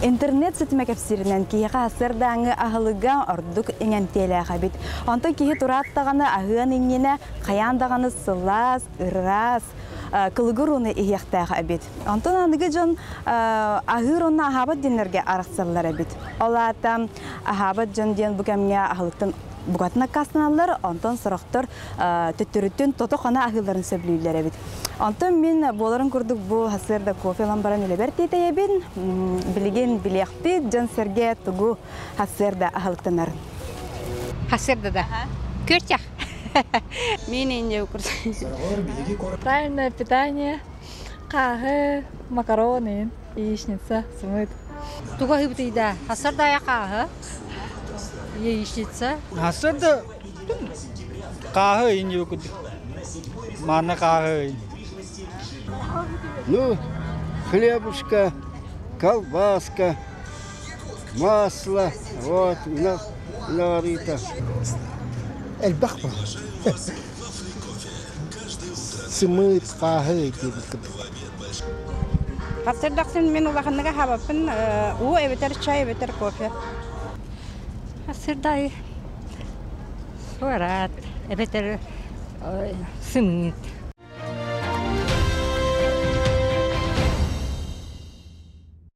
Интернет сетме кепсиринен кие хасырдаңы ахылыга ордук иңентеле хабит. Онтон кие тураттаганы агын иңне каяндаганы сылас, ырас, кылгыруны ихтага абит. Онтон аныгы жон агыронна ахабат динерге араксаллар абит. Олата ахабат жон ден букамга ахылыктан бугатна касналар, онтон сырактар төттүрүттөн тотокана агыларын сөблүйлөр абит. Онтон мен боларын көрдүк бу хасырда кофе ламбаран элебер тетебин, билген билекти жон серге тугу хасырда ахылыктанар. Хасырда да. Көрчак. Мен инде курс. Правильное питание, кахы, макароны, яичница, смыт. Туга хыбтыйда. Хасырда якагы. Яичница. Хасырда кахы инде куд. Мана кахы. Ну, хлебушка, колбаска, масло, вот, наварита. البخبة سميت قاهي حصل دخسن منو بخن نجا حبابن هو يبتر شاي يبتر كوفي Хасырда. Сурат. Эбетер сымыт.